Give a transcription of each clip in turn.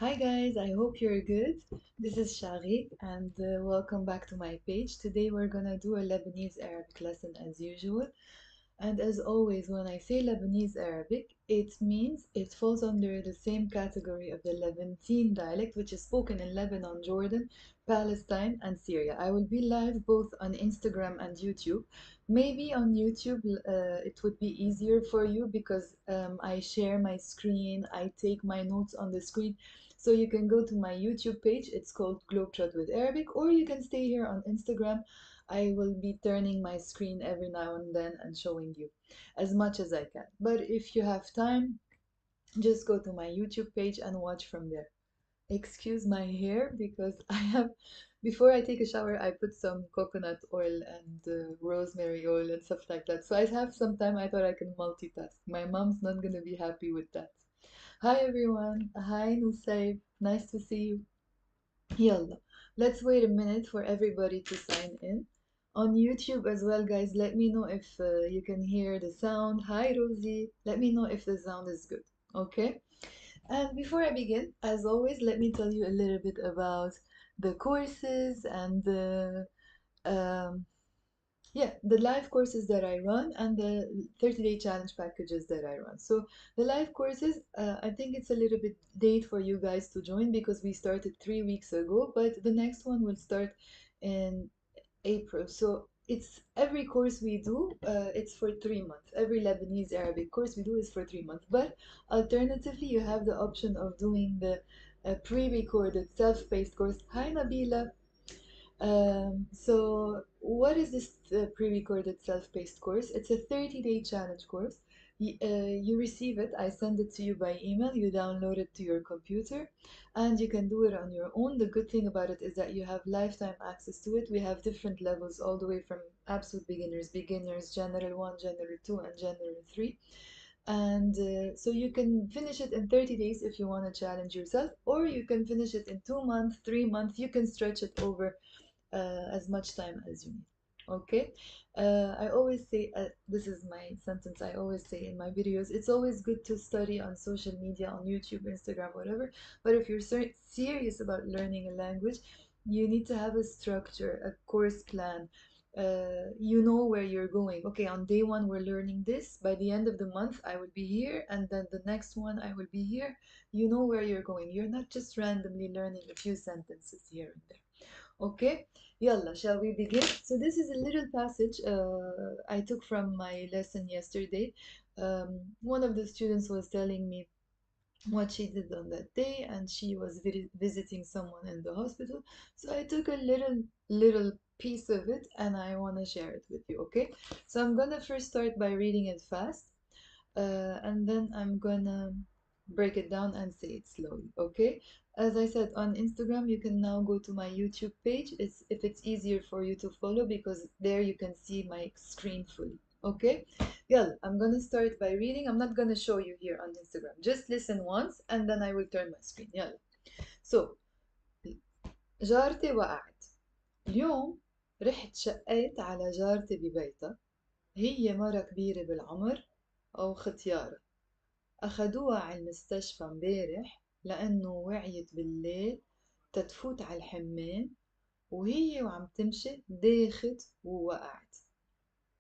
Hi guys, I hope you're good. This is Shari and welcome back to my page. Today we're gonna do a Lebanese Arabic lesson as usual. And as always, when I say Lebanese Arabic, it means it falls under the same category of the Levantine dialect, which is spoken in Lebanon, Jordan, Palestine, and Syria. I will be live both on Instagram and YouTube. Maybe on YouTube it would be easier for you because I share my screen, I take my notes on the screen. So you can go to my YouTube page, it's called Globetrot with Arabic, or you can stay here on Instagram. I will be turning my screen every now and then and showing you as much as I can. But if you have time, just go to my YouTube page and watch from there. Excuse my hair because before I take a shower, I put some coconut oil and rosemary oil and stuff like that. So I have some time. I thought I could multitask. My mom's not going to be happy with that. Hi everyone. Hi Nusayb. Nice to see you. Yalla. Let's wait a minute for everybody to sign in. On YouTube as well, guys, let me know if you can hear the sound. Hi, Rosie. Let me know if the sound is good. Okay? And before I begin, as always, let me tell you a little bit about the courses and um, the live courses that I run and the 30-day challenge packages that I run. So the live courses, I think it's a little bit late for you guys to join because we started 3 weeks ago, but the next one will start in April. So it's every course we do, it's for 3 months. Every Lebanese Arabic course we do is for 3 months. But alternatively, you have the option of doing the pre-recorded self-paced course. Hi, Nabila. So what is this pre-recorded self-paced course? It's a 30-day challenge course. You receive it, I send it to you by email, you download it to your computer, and you can do it on your own. The good thing about it is that you have lifetime access to it. We have different levels all the way from absolute beginners, general 1, general 2, and general 3. And so you can finish it in 30 days if you want to challenge yourself, or you can finish it in 2 months, 3 months. You can stretch it over as much time as you need. Okay, I always say, this is my sentence I always say in my videos, it's always good to study on social media, on YouTube, Instagram, whatever. But if you're serious about learning a language, you need to have a structure, a course plan. You know where you're going. Okay, on day one, we're learning this. By the end of the month, I will be here, and then the next one, I will be here. You know where you're going. You're not just randomly learning a few sentences here and there. Okay, yalla, shall we begin? So this is a little passage I took from my lesson yesterday. One of the students was telling me what she did on that day, and she was visiting someone in the hospital. So I took a little piece of it, and I want to share it with you. Okay, so I'm gonna first start by reading it fast, and then I'm gonna break it down and say it slowly. Okay, as I said, on Instagram you can now go to my YouTube page. It's if it's easier for you to follow because there you can see my screen fully. Okay, yeah, I'm gonna start by reading. I'm not gonna show you here on Instagram, just listen once and then I will turn my screen. Yeah, so جارتي وقعت. اليوم رحت شقيت على جارتي ببيتها. هي مرة كبيرة بالعمر أو ختيارة. أخدوها على المستشفى مبارح لأنه وعيت بالليل تتفوت على الحمام، وهي وعم تمشي داخت ووقعت.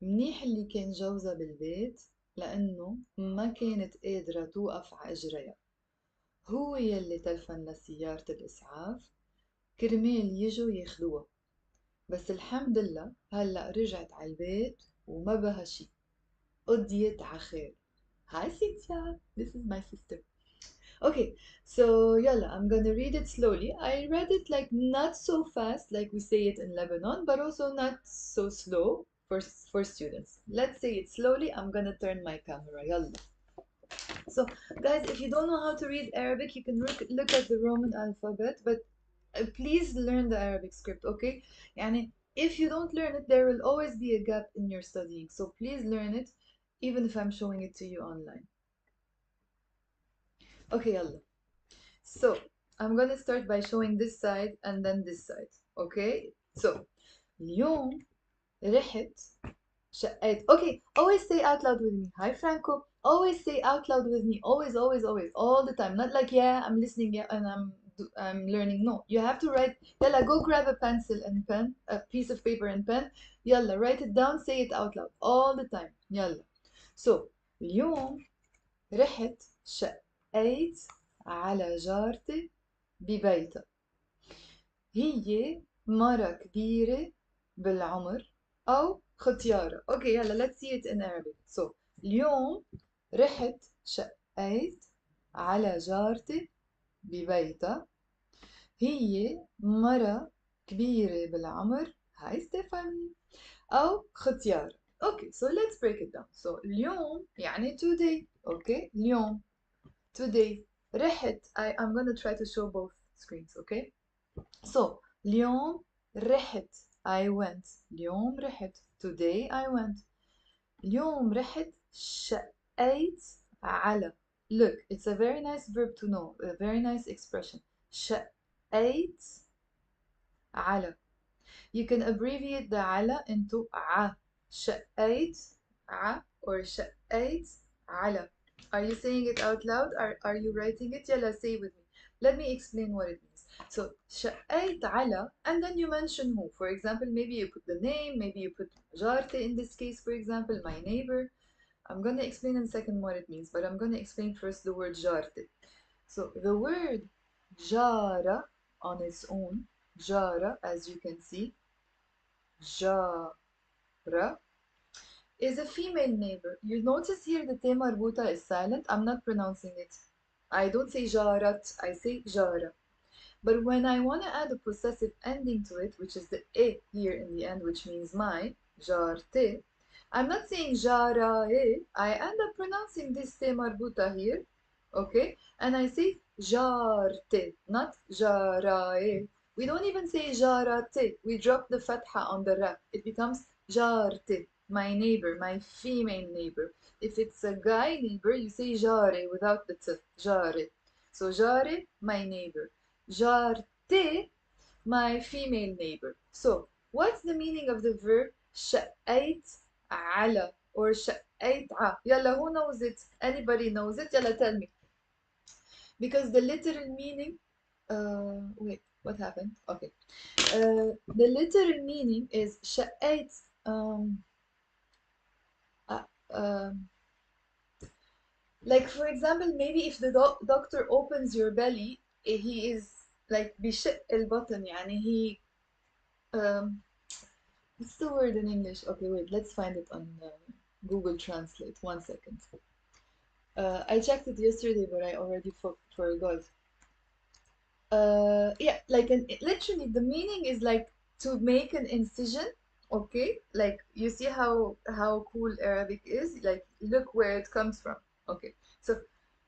منيح اللي كان جوزها بالبيت لأنه ما كانت قادرة توقف على إجريها. هو يلي تلفن لسيارة الإسعاف كرمال يجوا ياخدوها، بس الحمد لله هلأ رجعت على البيت وما بها شي. قضيت عخير. Hi Cynthia, this is my sister. Okay, so yalla, I'm gonna read it slowly. I read it like not so fast like we say it in Lebanon, but also not so slow for students. Let's say it slowly. I'm gonna turn my camera. Yalla. So guys, if you don't know how to read Arabic, you can look at the Roman alphabet, but please learn the Arabic script, okay? Yani, if you don't learn it, there will always be a gap in your studying. So please learn it, even if I'm showing it to you online. Okay, yalla. So I'm gonna start by showing this side and then this side. Okay? So اليوم رحت شقيت. Okay, always say out loud with me. Hi Franco. Always say out loud with me. Always, always, always, all the time. Not like, yeah, I'm listening, yeah, and I'm learning. No, you have to write. Yalla, go grab a pencil and pen, a piece of paper and pen. Yalla, write it down. Say it out loud all the time. Yalla. So اليوم رحت شقيت على جارتي ببيتها. هي مرة كبيرة بالعمر أو ختيارة. Okay, يلا let's see it in Arabic. So اليوم رحت شقيت على جارتي ببيتها. هي مرة كبيرة بالعمر. هاي ستيفاني. أو ختيارة. Okay, so let's break it down. So اليوم يعني today. Okay, اليوم today. رحت. I'm gonna try to show both screens. Okay. So اليوم رحت. I went. اليوم رحت. Today I went. اليوم رحت شقيت على. Look, it's a very nice verb to know, a very nice expression. شقيت على. You can abbreviate the على into ع. شقيت ع or شقيت على. Are you saying it out loud? Are you writing it? يلا, say with me. Let me explain what it means. So شقيت على, and then you mention who. For example, maybe you put the name, maybe you put جارتي in this case, for example, my neighbor. I'm going to explain in a second what it means, but I'm going to explain first the word جارتي. So the word جارة on its own, جارة, as you can see, جارة, is a female neighbor. You notice here the te marbuta is silent. I'm not pronouncing it. I don't say jarat, I say jara. But when I want to add a possessive ending to it, which is the e here in the end, which means my, jarte, I'm not saying jara e. I end up pronouncing this te marbuta here, okay? And I say jarte, not jarae. We don't even say jarate. We drop the fatha on the ra. It becomes jarte, my neighbor, my female neighbor. If it's a guy neighbor, you say jare without the t, jare. So jare, my neighbor. جارتي, my female neighbor. So, what's the meaning of the verb شقيت على or شقيت ع? يلا, who knows it? Anybody knows it? يلا, tell me. Because the literal meaning, wait, what happened? Okay. The literal meaning is شقيت, uh, um, like for example, maybe if the doctor opens your belly, he is like بشق البطن, يعني he what's the word in English? Okay, wait, let's find it on Google Translate. 1 second. I checked it yesterday, but I already forgot. Yeah, like literally the meaning is like to make an incision. Okay, like you see how cool Arabic is. Like look where it comes from. Okay, so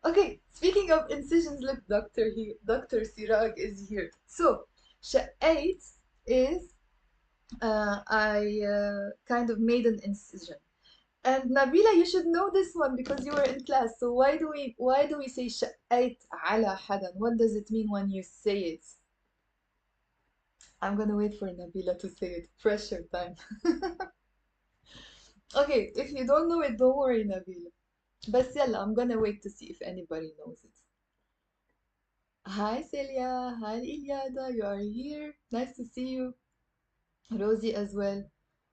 okay. Speaking of incisions, look, Doctor Sirag is here. So sha'ait is I kind of made an incision. And Nabila, you should know this one because you were in class. So why do we say شقيت على حدا? What does it mean when you say it? I'm gonna wait for Nabila to say it. Pressure time. Okay, if you don't know it, don't worry, Nabila. But yalla, I'm gonna wait to see if anybody knows it. Hi Celia, hi Iliada, you are here. Nice to see you. Rosie as well.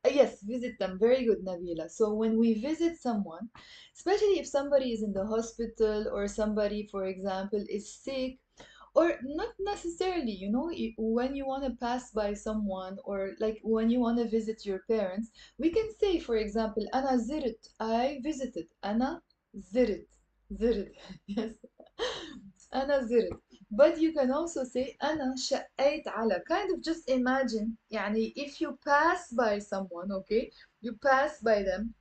Yes, visit them. Very good, Nabila. So when we visit someone, especially if somebody is in the hospital or somebody, for example, is sick, or not necessarily, when you want to pass by someone or like when you want to visit your parents, we can say, for example, أنا زرت, I visited. أنا زرت, زرت. Yes. أنا زرت. But you can also say أنا شقيت على. Kind of just imagine, يعني if you pass by someone, okay, you pass by them,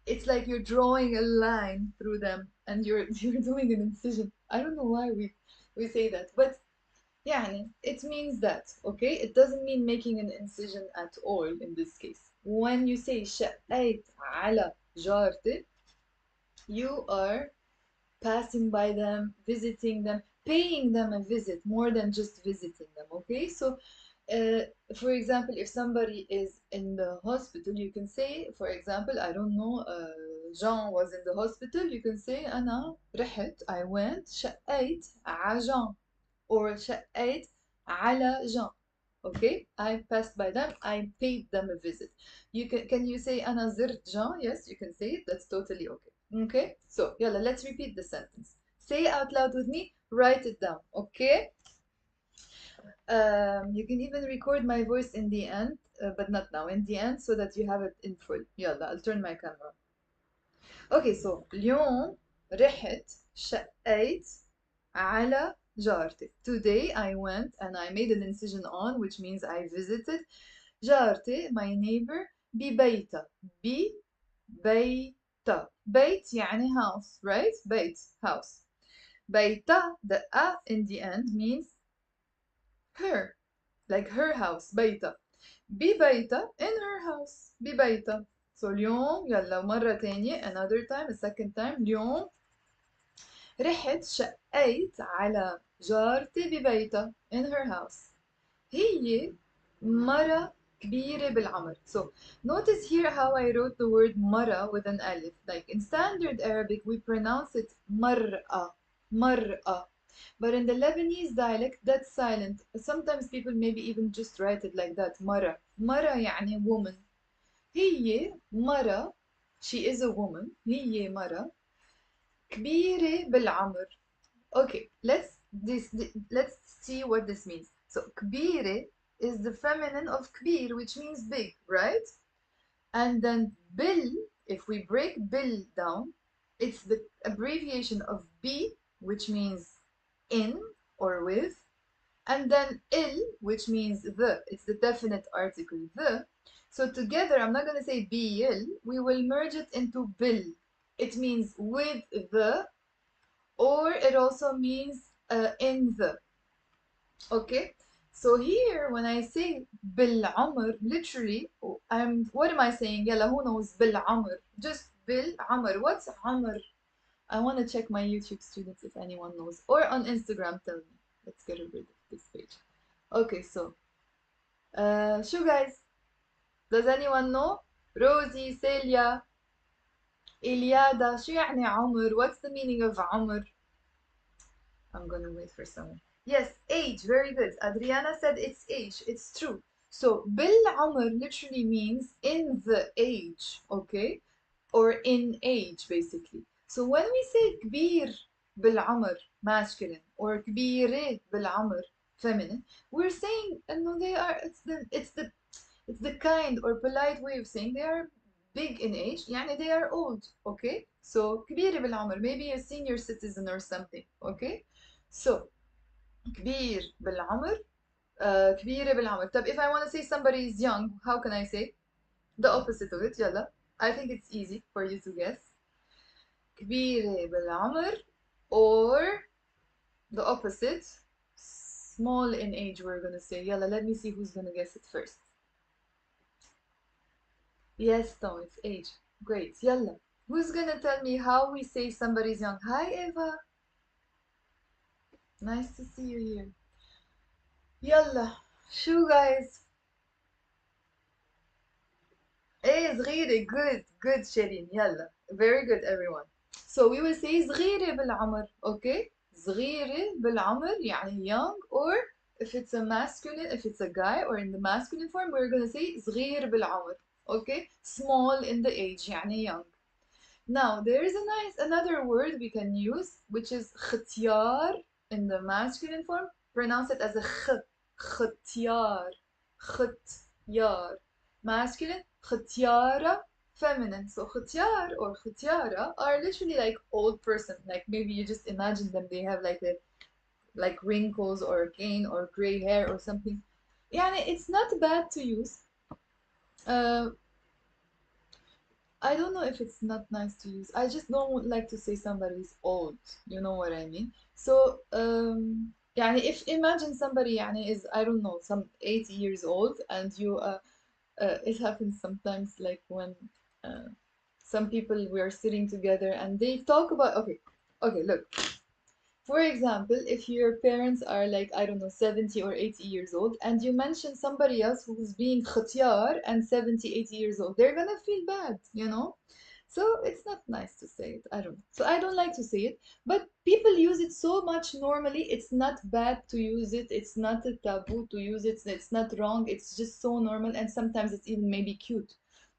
it's like you're drawing a line through them and you're doing an incision. I don't know why we say that, but يعني it means that, okay? It doesn't mean making an incision at all in this case. When you say شقيت على جارتي, you are passing by them, visiting them, paying them a visit more than just visiting them, okay? So, uh, for example, if somebody is in the hospital, you can say, for example, I don't know, Jean was in the hospital, you can say أنا رحت, I went, شقيت على Jean, or شقيت على Jean. Okay, I passed by them, I paid them a visit. Can you say أنا زرت Jean? Yes, you can say it, that's totally okay. Okay, so يلا, let's repeat the sentence. Say it out loud with me, write it down, okay? You can even record my voice in the end, but not now, in the end, so that you have it in full. يلا, I'll turn my camera. Okay, so اليوم رحت شقيت على جارتي. Today I went and I made an incision on, which means I visited جارتي, my neighbor, ببيتها. ببيتها. بيت يعني house, right? بيت, house. بيتها, the a in the end means her, like her house, بيتها. ببيتها, in her house, ببيتها. So اليوم, يلا مرة تانية, another time, a second time, اليوم رحت شقيت على جارتي ببيتها, in her house. هي مرة كبيرة بالعمر. So notice here how I wrote the word مرة with an alif. Like in standard Arabic we pronounce it مرأة, مرأة. But in the Lebanese dialect that's silent. Sometimes people maybe even just write it like that, مرة. مرة يعني woman. هي مرة, she is a woman. هي مرة كبيرة بالعمر. Okay, let's see what this means. So كبيرة is the feminine of كبير, which means big, right? And then bil, if we break bil down, it's the abbreviation of B, which means in or with, and then il, which means the. It's the definite article, the. So together, I'm not going to say bil, we will merge it into bil. It means with the, or it also means in the. Okay, so here when I say بالعمر, literally, what am I saying? يلا, who knows بالعمر? Just بالعمر. What's عمر? I want to check my YouTube students if anyone knows, or on Instagram, tell me. Let's get rid of this page. Okay, so شو guys? Does anyone know? Rosie, Celia, إليادا, شو يعني عمر? What's the meaning of عمر? I'm gonna wait for someone. Yes, age, very good. Adriana said it's age, it's true. So, بالعمر literally means in the age, okay? Or in age, basically. So when we say كبير بالعمر, masculine, or كبيرة بالعمر, feminine, we're saying, no, they are, it's the kind or polite way of saying they are big in age, يعني they are old, okay? So كبيرة بالعمر, maybe a senior citizen or something, okay? So كبير بالعمر, كبيرة بالعمر. طب if I want to say somebody is young, how can I say? The opposite of it, يلا. I think it's easy for you to guess. كبيرة بالعمر, or the opposite, small in age, we're gonna say. يلا, let me see who's gonna guess it first. Yes, Tom, it's age. Great, يلا. Who's gonna tell me how we say somebody's young? Hi, Eva. Nice to see you here. يلا, شو guys? ايه صغيرة, good شيرين, يلا. Very good everyone. So we will say صغيرة بالعمر, okay? صغيرة بالعمر يعني young, or if it's a masculine, if it's a guy or in the masculine form, we're gonna say صغير بالعمر, okay? Small in the age يعني young. Now there is another word we can use, which is ختيار in the masculine form. Pronounce it as a ختيار, ختيار. Masculine, ختيارة, feminine. So ختيار or ختيارة are literally like old person. Like maybe you just imagine them, they have like wrinkles or cane or gray hair or something. يعني it's not bad to use. I don't know if it's not nice to use. I just don't like to say somebody's old. You know what I mean? So, يعني if imagine somebody يعني is, I don't know, some 80 years old, and you it happens sometimes, like when uh, some people, we are sitting together and they talk about, okay, look. For example, if your parents are like, I don't know, 70 or 80 years old, and you mention somebody else who's being ختيار and 70, 80 years old, they're gonna feel bad, you know? So it's not nice to say it. I don't know. So I don't like to say it, but people use it so much normally. It's not bad to use it. It's not a taboo to use it. It's not wrong. It's just so normal, and sometimes it's even maybe cute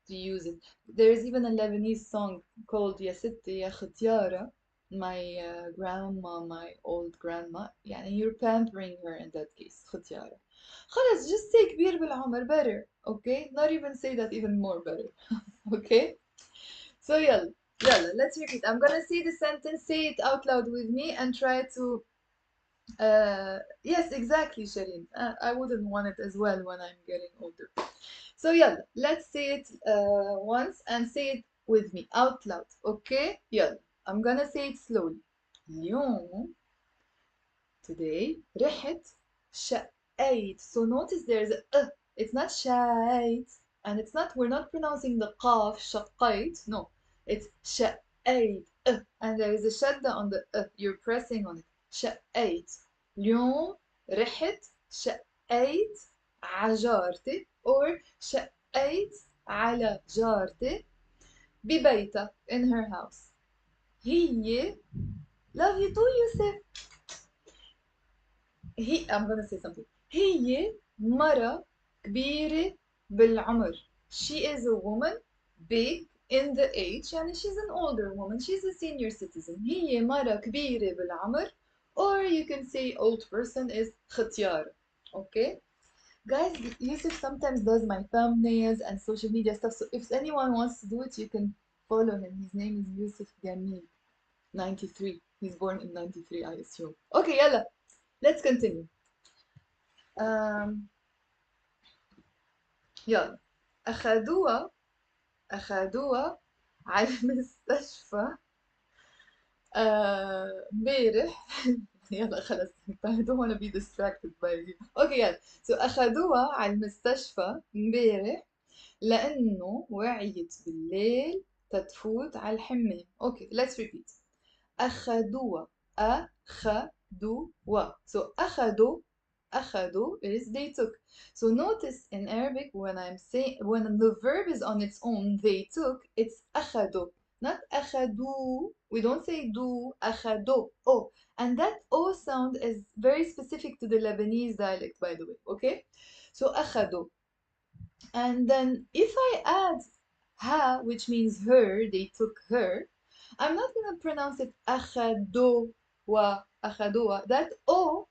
to use it. There is even a Lebanese song called Ya Sitti Ya Khtiara. My grandma, my old grandma, يعني you're pampering her in that case. ختيارة. خلاص, just say كبير بالعمر better, okay? Not even say that, even more better, okay? So يلا, let's repeat. I'm gonna say the sentence, say it out loud with me and try to yes, exactly, Shireen. I wouldn't want it as well when I'm getting older. So يلا, let's say it once and say it with me out loud, okay? يلا, I'm gonna say it slowly. اليوم, today, رحت شقيت. So notice there's a it's not شقيت, and it's not, we're not pronouncing the قاف شقيت. No, it's شقيت and there is a shadda on the you're pressing on it. شقيت. اليوم رحت شقيت على جارتي, or شقيت على جارتي ببيتها, in her house. هي, love you too, Yusuf. I'm gonna say something. هي مرة كبيرة بالعمر. She is a woman big in the age, يعني she's an older woman. She's a senior citizen. هي مرة كبيرة بالعمر, or you can say old person is ختيار. Okay? Guys, Yusuf sometimes does my thumbnails and social media stuff, so if anyone wants to do it, you can follow him. His name is Yusuf Gamil, 93. He's born in 93, I assume. Okay, يلا, let's continue. Um, يلا, أخدوها على المستشفى امبارح. يلا خلاص, I don't want to be distracted by you. Okay, يلا. So أخدوها على المستشفى امبارح لأنه وعيت بالليل تتفوت على الحمام. Okay, let's repeat. أخدوها. أخدوها. So أخدوا is they took. So notice in Arabic when I'm saying, when the verb is on its own, they took, it's أخدوا, not أخدوا. We don't say do, أخدوا. Oh, and that O sound is very specific to the Lebanese dialect, by the way. Okay, so أخدوا. And then if I add ha, which means her, they took her, I'm not going to pronounce it أخدوا. أخدوا. That O,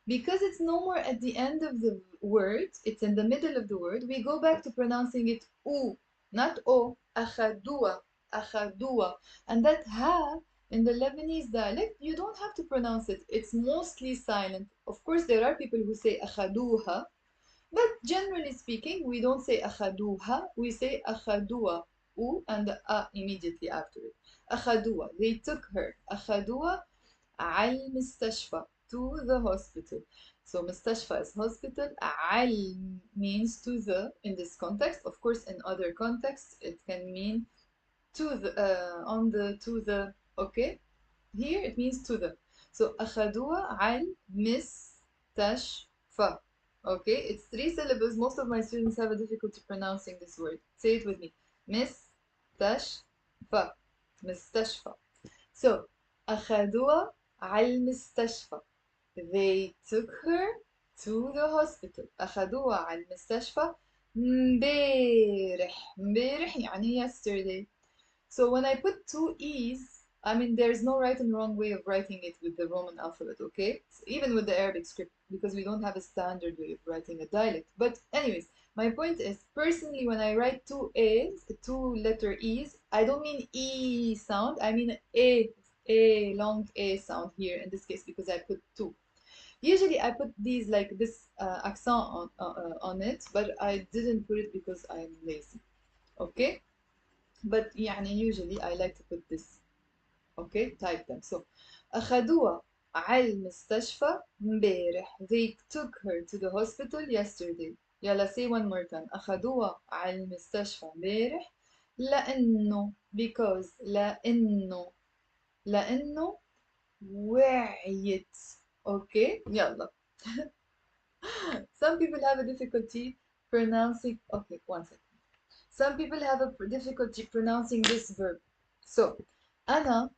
because it's no more at the end of the word, it's in the middle of the word, we go back to pronouncing it U, not O. أخدوا. أخدوا. And that ha in the Lebanese dialect, you don't have to pronounce it. It's mostly silent. Of course, there are people who say أخدوها, but generally speaking, we don't say أخدوها, we say أخدوها, U and the A immediately after it. أخدوها, they took her. أخدوها على المستشفى, to the hospital. So مستشفى is hospital. على means to the in this context. Of course, in other contexts, it can mean to the, on the, to the, okay? Here it means to the. So أخدوها على المستشفى. Okay, it's three syllables. Most of my students have a difficulty pronouncing this word. Say it with me. مستشفى. مستشفى. So أخدوها على المستشفى. They took her to the hospital. أخدوها على المستشفى امبارح. امبارح يعني yesterday. So when I put two E's, I mean, there's no right and wrong way of writing it with the Roman alphabet, okay? So even with the Arabic script, because we don't have a standard way of writing a dialect. But anyways, my point is, personally, when I write two A's, two letter E's, I don't mean E sound, I mean a long A sound here in this case, because I put two. Usually I put these like this accent on it, but I didn't put it because I'm lazy, okay? But يعني usually I like to put this. Okay, type them. So أخدوها على المستشفى امبارح. They took her to the hospital yesterday. يلا, say one more time. أخدوها على المستشفى امبارح لأنه, because, لأنه وعيت. Okay, يلا. Some people have a difficulty pronouncing. Okay, one second. Some people have a difficulty pronouncing this verb. So أنا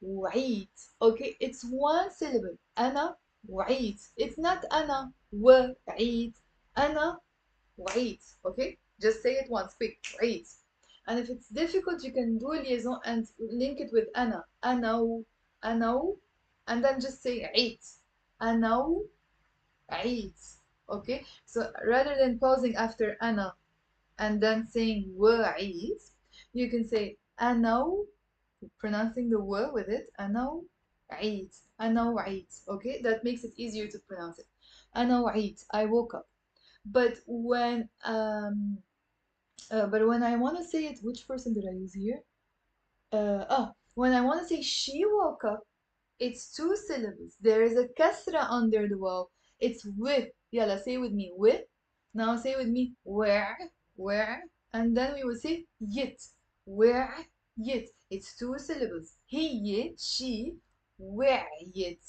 وعيت. Okay, it's one syllable. أنا وعيت. It's not أنا وعيت. أنا وعيت. Okay, just say it once quick. وعيت. And if it's difficult, you can do a liaison and link it with أنا. أنا أنا and then just say عيت. أنا وعيت. Okay, so rather than pausing after أنا and then saying وعيت, you can say أنا, pronouncing the w with it. أنا وعيت. أنا وعيت. Okay, that makes it easier to pronounce it. أنا وعيت. I woke up. But when I want to say it, which person did I use here? When I want to say she woke up, it's two syllables. There is a kasra under the waw. It's with. Yalla, say with me. With. Now say with me. Where. And then we will say yit. Where yit. It's two syllables. He, she, where yit.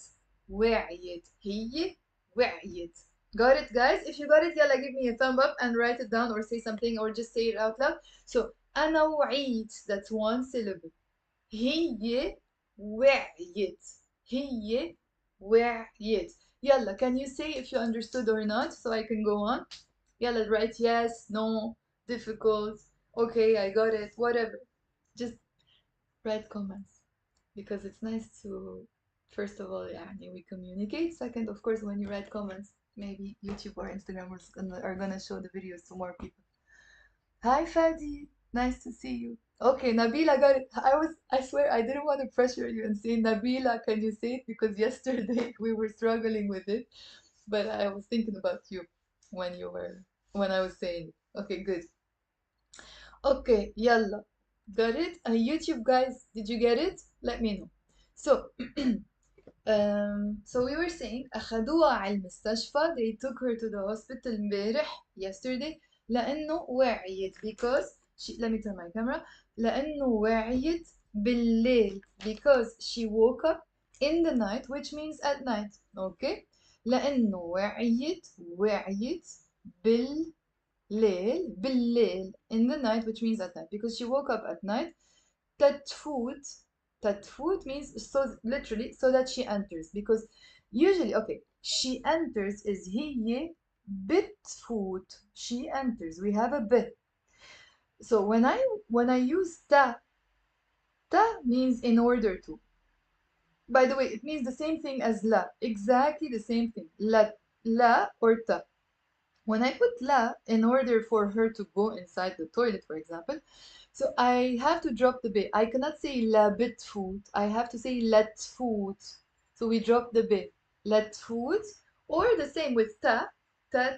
Where yit. He, where yit. Got it, guys? If you got it, yalla, give me a thumb up and write it down or say something or just say it out loud. So, أنا وعيت. That's one syllable. هي وعيت. هي وعيت. يلا, can you say if you understood or not so I can go on? يلا, write yes, no, difficult, okay, I got it, whatever. Just write comments because it's nice to, first of all, يعني we communicate. Second, of course, when you write comments, maybe YouTube or Instagram are gonna show the videos to more people. Hi, Fadi. Nice to see you. Okay, Nabila got it. I swear, I didn't want to pressure you and say, Nabila, can you say it? Because yesterday we were struggling with it, but I was thinking about you when when I was saying it. Okay, good. Okay, yalla. Got it? YouTube guys, did you get it? Let me know. So, so we were saying أخدوها على المستشفى. They took her to the hospital امبارح, yesterday, لأنه وعيت because let me turn my camera. لأنه وعيت بالليل because she woke up in the night, which means at night. Okay, لأنه وعيت بالليل in the night, which means at night, because she woke up at night. تتفوت تتفوت means so, literally, so that she enters, because usually, okay, she enters is هي بتفوت. She enters, we have a bit. So when I use ta means in order to. By the way, it means the same thing as la, exactly the same thing. La or ta. When I put la in order for her to go inside the toilet, for example, so I have to drop the b. I cannot say la bit food. I have to say let food. So we drop the b. Let food. Or the same with tat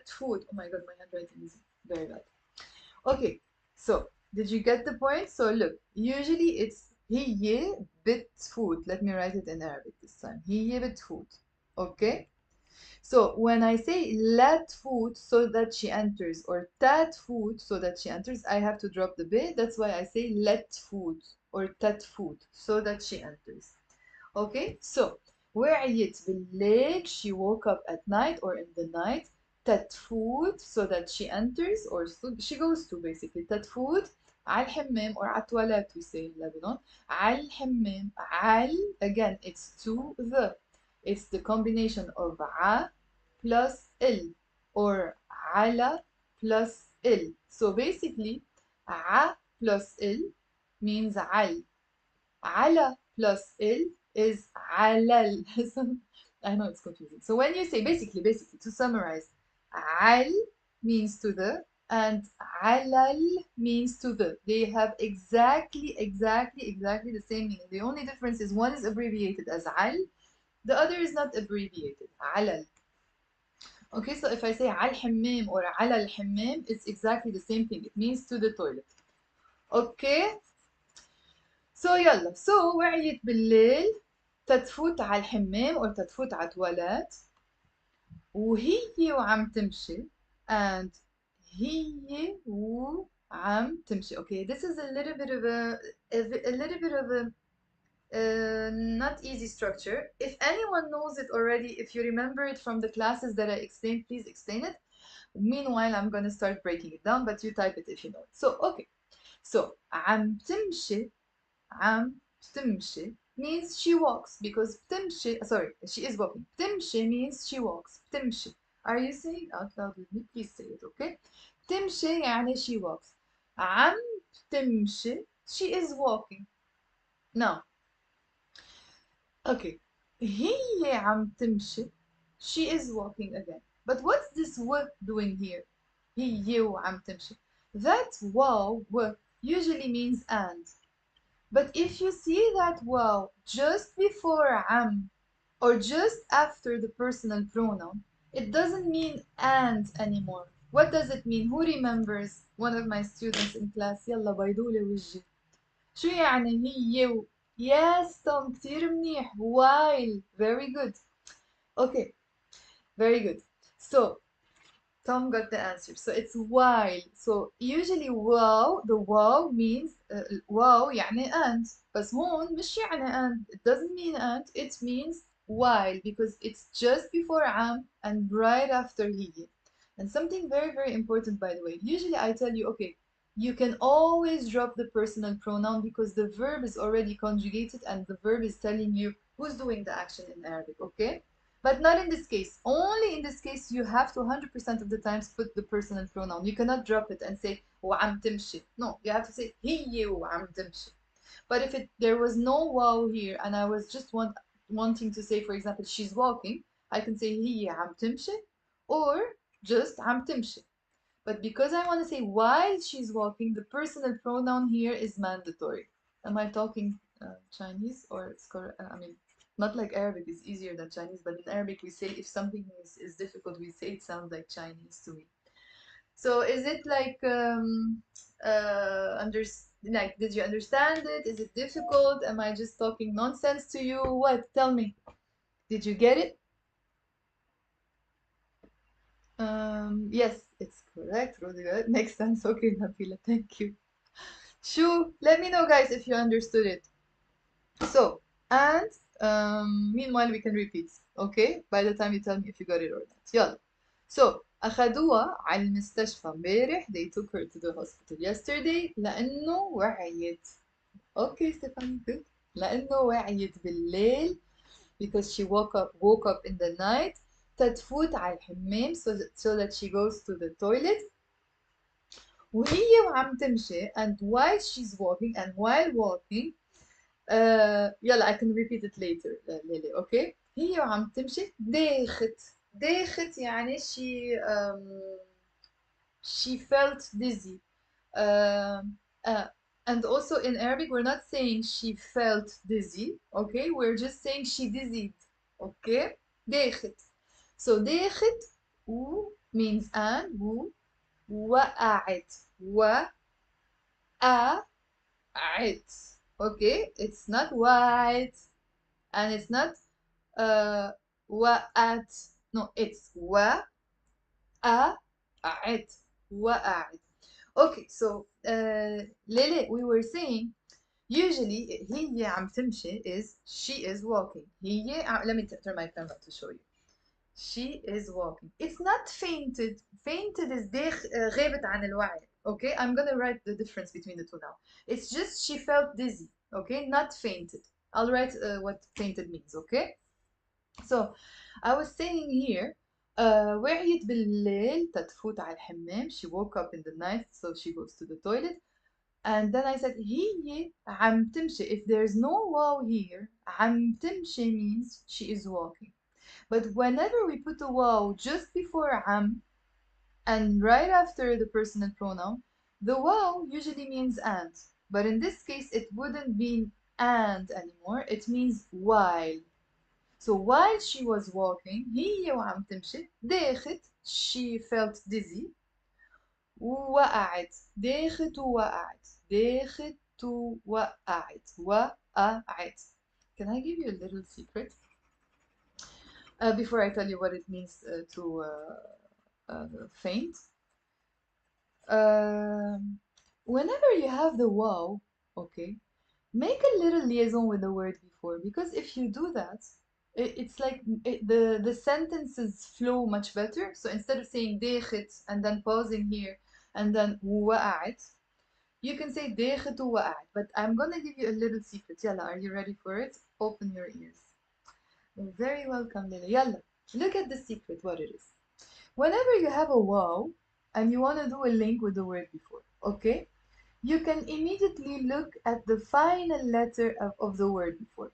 food. Oh my god, my handwriting is very bad. Okay, so did you get the point? So look, usually it's hiye bit food. Let me write it in Arabic this time. Hiye bit food. Okay? So when I say let food so that she enters or tat food so that she enters, I have to drop the b. That's why I say let food or tat food so that she enters. Okay, so وعيت بالليل, she woke up at night or in the night. tat food so that she enters or so she goes to, basically. tat food على الحمام or على التواليت, we say in Lebanon. على الحمام. على, again, it's to the. It's the combination of a plus il or ala plus il. So basically, a plus il means al. Ala plus il is alal. I know it's confusing. So when you say, basically, to summarize, al means to the and alal means to the. They have exactly the same meaning. The only difference is one is abbreviated as al, the other is not abbreviated. Alal. Okay, so if I say al hammam or ala al hammam, it's exactly the same thing. It means to the toilet. Okay, so يلا. So وعيت بالليل تتفوت على الحمام or تتفوت على تواليت وهي وعم تمشي and هي وعم تمشي. Okay, this is a little bit of a not easy structure. If anyone knows it already, if you remember it from the classes that I explained, please explain it. Meanwhile, I'm going to start breaking it down, but you type it if you know it. So, okay. So, عم تمشي عم تمشي means she walks because بتمشي sorry she is walking. بتمشي means she walks. بتمشي. Are you saying out loud with me? Please say it, okay? بتمشي يعني she walks. عم تمشي she is walking. Now, okay. هي عم تمشي she is walking again. But what's this w doing here? هي وعم تمشي. That wow usually means and. But if you see that wow just before am or just after the personal pronoun, it doesn't mean and anymore. What does it mean? Who remembers? One of my students in class. يلا بيضولي وجهي. شو يعني هي و... Yes, Tom, كتير منيح. While. Very good. Okay, very good. So, Tom got the answer. So it's while. So usually wow, the wow means wow يعني and. بس هون مش يعني and. It doesn't mean and. It means while because it's just before am and right after he. And something very, very important, by the way. Usually I tell you, okay, you can always drop the personal pronoun because the verb is already conjugated and the verb is telling you who's doing the action in Arabic, okay? But not in this case. Only in this case you have to 100% of the times put the personal pronoun. You cannot drop it and say وعم تمشي. No, you have to say هي وعم تمشي. But if there was no wow here and I was just wanting to say, for example, she's walking, I can say هي عم تمشي or just عم تمشي. But because I want to say while she's walking, the personal pronoun here is mandatory. Am I talking Chinese or it's correct? I mean, not like Arabic is easier than Chinese, but in Arabic we say if something is difficult, we say it sounds like Chinese to me. So is it like like did you understand it? Is it difficult? Am I just talking nonsense to you? What? Tell me. Did you get it? Yes, it's correct. Really good. Makes sense. Okay, Nabila, thank you. Shoo, let me know, guys, if you understood it. So, and meanwhile, we can repeat, okay? By the time you tell me if you got it or not. يلا. So, أخدوها على المستشفى امبارح. They took her to the hospital yesterday لأنه وعيت. Okay, Stephanie, good. لأنه وعيت بالليل because she woke up in the night تتفوت على الحمام so that she goes to the toilet وهي وعم تمشي and while she's walking and while walking يلا I can repeat it later ليلي okay هي وعم تمشي داخت يعني she felt dizzy um, uh, and also in Arabic we're not saying she felt dizzy okay we're just saying she dizzied okay داخت so داخت و means and و وقعت وقعت okay it's not white and it's not وقعت no it's وقعت وقعت okay so Lele we were saying usually هي عم تمشي is she is walking let me turn my camera to show you she is walking. It's not fainted. Fainted is غابت عن الوعي. Okay, I'm gonna write the difference between the two now. It's just she felt dizzy. Okay, not fainted. I'll write what fainted means. Okay. So I was saying here وعيت بالليل تتفوت على الحمام. She woke up in the night, so she goes to the toilet. And then I said هي عم تمشي. If there's no wow here, عم تمشي means she is walking. But whenever we put a wow just before am and right after the personal pronoun, the wow usually means and. But in this case, it wouldn't mean and anymore. It means while. So while she was walking, هي وعم تمشي داخت she felt dizzy ووقعت داخت ووقعت داخت ووقعت. Can I give you a little secret? Before I tell you what it means to faint. Whenever you have the wow, okay, make a little liaison with the word before because if you do that, it's like the sentences flow much better. So instead of saying داخت and then pausing here and then وقعت, You can say داخت ووقعت, but I'm gonna give you a little secret. يلا, are you ready for it? Open your ears. You're very welcome, Lily. يلا, look at the secret, what it is. Whenever you have a wow and you want to do a link with the word before, okay? You can immediately look at the final letter of the word before.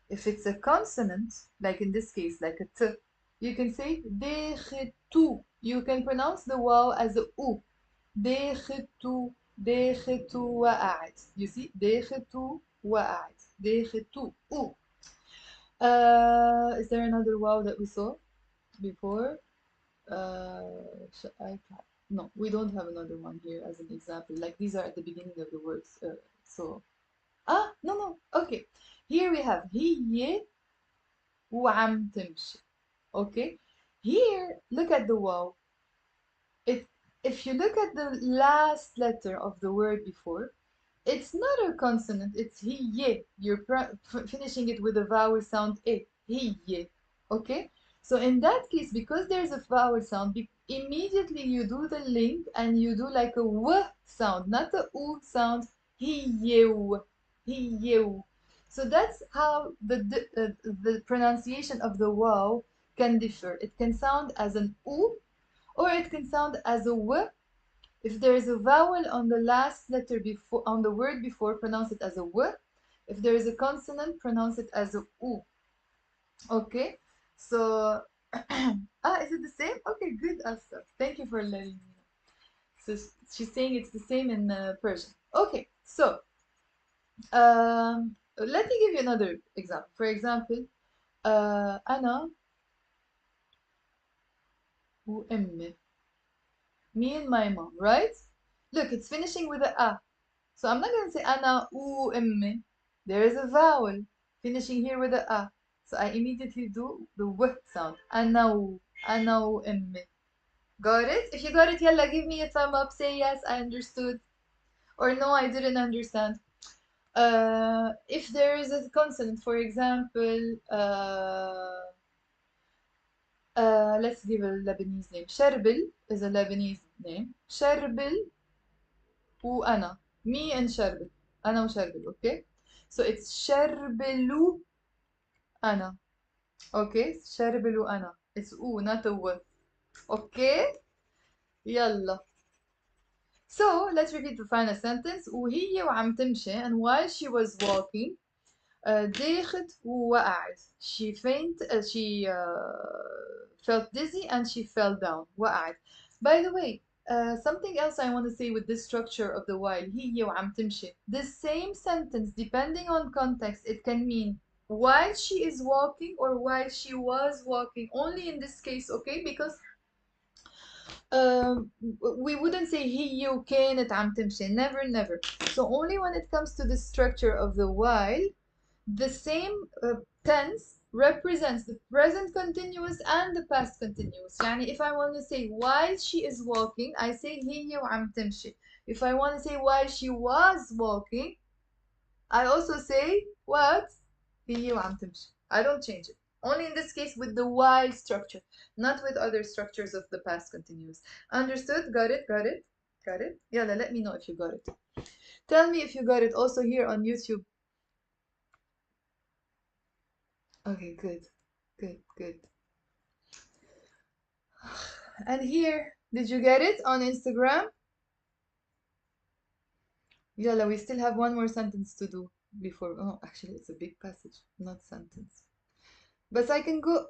If it's a consonant, like in this case, like a t, you can say داختو. You can pronounce the wow as a u. داختو, داختو وقعت. You see? داختو وقعت. داختو u. Is there another wow that we saw before? I can't. No, we don't have another one here as an example. Like these are at the beginning of the words. No. Okay. Here we have هي وعم تمشي. Okay. Here, look at the wow. It, if you look at the last letter of the word before, it's not a consonant, it's hiye. You're finishing it with a vowel sound e. Hiye. Okay? So in that case, because there's a vowel sound, immediately you do the link and you do like a w sound, not a u sound. Hiyew. Hiyew. So that's how the pronunciation of the wow can differ. It can sound as an u or it can sound as a w. If there is a vowel on the last letter before, on the word before, pronounce it as a w. If there is a consonant, pronounce it as a u. Okay, so is it the same? Okay, good, Asta. Thank you for letting me know. So she's saying it's the same in Persian. Okay, so let me give you another example. For example, أنا وأمي. Me and my mom, right? Look, it's finishing with a a. So I'm not going to say أنا وأمي. There is a vowel finishing here with a a. So I immediately do the w sound. أنا وأمي. Got it? If you got it, yalla, give me a thumb up. Say yes, I understood. Or no, I didn't understand. If there is a consonant, for example, let's give a Lebanese name. Sherbil is a Lebanese name. Sherbil وأنا. Me and Sherbil. أنا وشربل, okay? So it's شربلو أنا. Okay? شربلو أنا. It's oo, not a w. Okay? يلا. So let's repeat the final sentence. وهي وعم تمشي, and while she was walking, داخت ووقعت. She felt dizzy and she fell down. وقعت. By the way, something else I want to say with this structure of the while, هي وعم تمشي. The same sentence, depending on context, it can mean while she is walking or while she was walking. Only in this case, okay? Because we wouldn't say هي وكانت عم تمشي. Never, never. So only when it comes to the structure of the while, the same tense represents the present continuous and the past continuous. يعني if I want to say while she is walking, I say هي وعم تمشي. If I want to say while she was walking, I also say what? هي وعم تمشي. I don't change it. Only in this case with the while structure, not with other structures of the past continuous. Understood? Got it? Got it? Got it? Yeah, let me know if you got it. Tell me if you got it also here on YouTube. Okay, good. Good, good. And here, did you get it on Instagram? Yalla, we still have one more sentence to do before. Oh, actually, it's a big passage, not sentence. But I can go.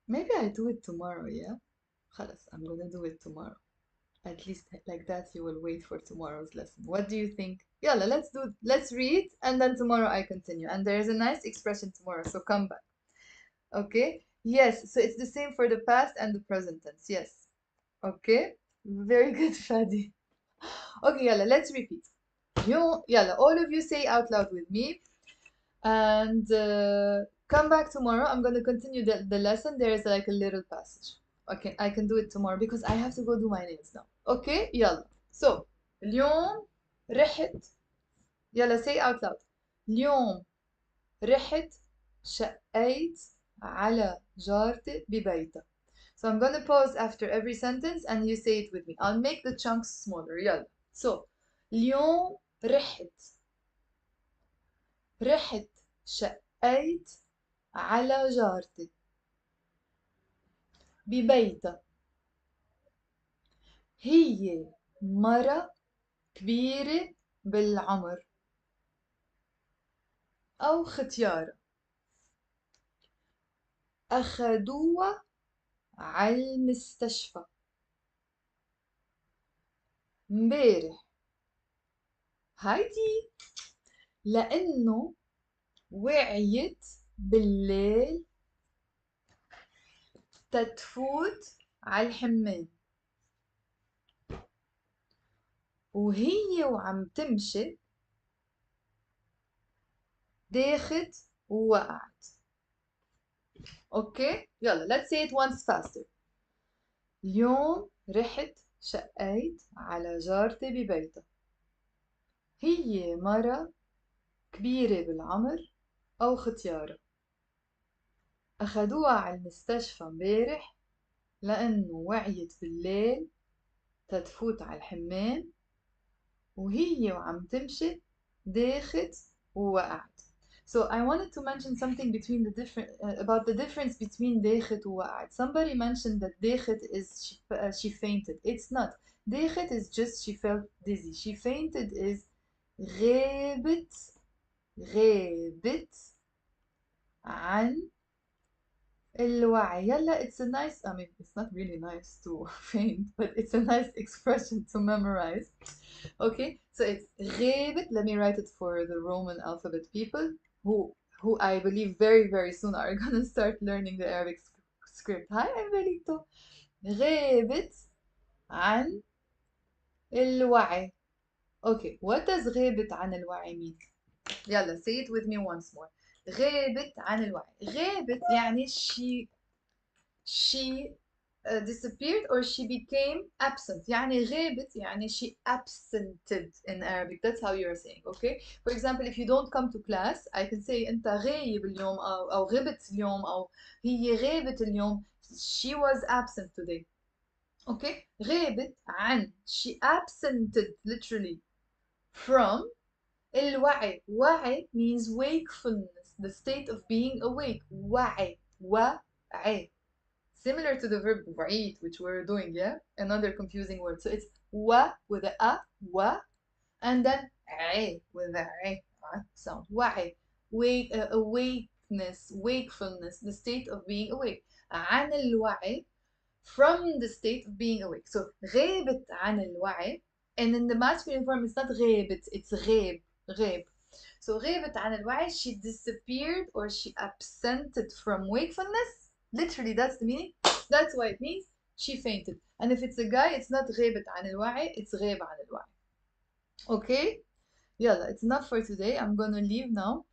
Maybe I do it tomorrow. Yeah, خلاص, I'm gonna do it tomorrow. At least like that, you will wait for tomorrow's lesson. What do you think? Yalla, let's read, and then tomorrow I continue. And there is a nice expression tomorrow, so come back. Okay? Yes, so it's the same for the past and the present tense. Yes. Okay? Very good, Shadi. Okay, yalla, let's repeat. Yalla, all of you say out loud with me. And come back tomorrow. I'm going to continue the lesson. There is like a little passage. Okay, I can do it tomorrow because I have to go do my nails now. Okay, yalla. So, اليوم رحت. Yalla, say out loud. اليوم رحت شقيت على جارتي ببيتها. So I'm gonna pause after every sentence and you say it with me. I'll make the chunks smaller. يلا. So اليوم رحت شقيت على جارتي ببيتها. هي مرة كبيرة بالعمر أو ختيارة. أخدوها عالمستشفى مبارح. هايدي لأنه وعيت بالليل تتفوت عالحمام، وهي وعم تمشي داخت ووقعت. اوكي يلا let's say it once faster. اليوم رحت شقيت على جارتي ببيتها. هي مرة كبيرة بالعمر أو ختيارة. أخدوها على المستشفى مبارح لأنه وعيت بالليل تتفوت على الحمام، وهي وعم تمشي داخت ووقعت. So I wanted to mention something between the different about the difference between داخت ووقعت. Somebody mentioned that داخت is she fainted. It's not. داخت is just she felt dizzy. She fainted is غابت عن الوعي. يلا it's a nice, I mean it's not really nice to faint, but it's a nice expression to memorize. Okay, so it's غابت. Let me write it for the Roman alphabet people who I believe very soon are gonna start learning the Arabic script. Hi, I'm Belito. غابت عن الوعي. Okay, what does غابت عن الوعي mean? يلا say it with me once more. غابت عن الوعي. غابت يعني she disappeared or she became absent. يعني غابت يعني she absented in Arabic. That's how you're saying. Okay, for example, if you don't come to class I can say أنت غايب اليوم أو غبت اليوم أو هي غابت اليوم. She was absent today. Okay, غابت عن she absented literally from الوعي. وعي means wakefulness, the state of being awake. وعي. Similar to the verb وعيت, which we're doing, yeah? Another confusing word. So it's wa with a wa, and then عي with a عي sound. وعي. Awakeness, wakefulness, the state of being awake. عن الوعي, from the state of being awake. So غابت عن الوعي. And in the masculine form, it's not غابت, it's غاب. So غابت عن الوعي, she disappeared or she absented from wakefulness. Literally, that's the meaning. That's why it means she fainted. And if it's a guy, it's not غابت عن الوعي, it's غاب عن الوعي. Okay? Yalla, it's enough for today. I'm gonna leave now.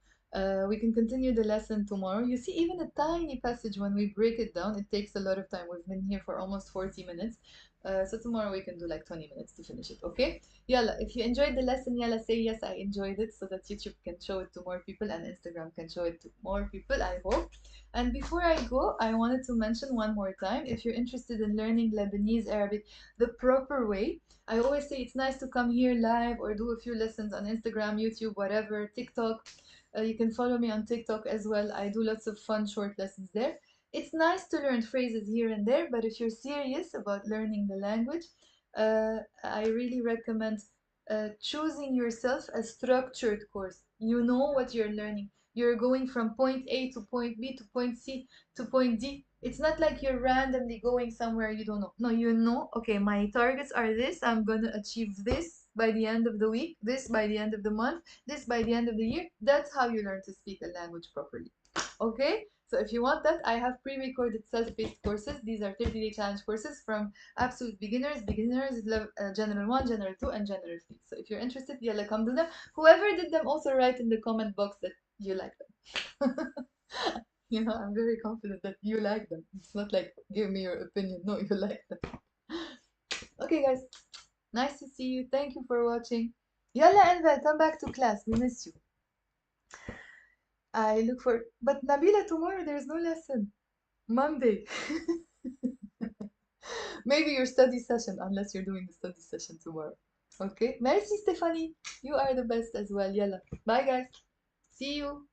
We can continue the lesson tomorrow. You see, even a tiny passage, when we break it down, it takes a lot of time. We've been here for almost 40 minutes. So tomorrow we can do like 20 minutes to finish it, okay? Yalla, if you enjoyed the lesson, yalla, say yes, I enjoyed it, so that YouTube can show it to more people and Instagram can show it to more people, I hope. And before I go, I wanted to mention one more time, if you're interested in learning Lebanese Arabic the proper way, I always say it's nice to come here live or do a few lessons on Instagram, YouTube, whatever, TikTok. You can follow me on TikTok as well. I do lots of fun short lessons there. It's nice to learn phrases here and there, but if you're serious about learning the language, I really recommend choosing yourself a structured course. You know what you're learning. You're going from point A to point B to point C to point D. It's not like you're randomly going somewhere you don't know. No, you know, okay, my targets are this. I'm going to achieve this by the end of the week, this by the end of the month, this by the end of the year. That's how you learn to speak a language properly. Okay? So if you want that, I have pre-recorded self-paced courses. These are 30-day challenge courses from absolute beginners, general 1, general 2, and general 3. So if you're interested, yalla, come do them. Whoever did them, also write in the comment box that you like them. You know, I'm very confident that you like them. It's not like, give me your opinion. No, you like them. Okay, guys. Nice to see you. Thank you for watching. Yalla, Enver, come back to class. We miss you. I look for... But Nabila, tomorrow there's no lesson. Monday. Maybe your study session, unless you're doing the study session tomorrow. Okay. Merci, Stephanie. You are the best as well. Yalla. Bye, guys. See you.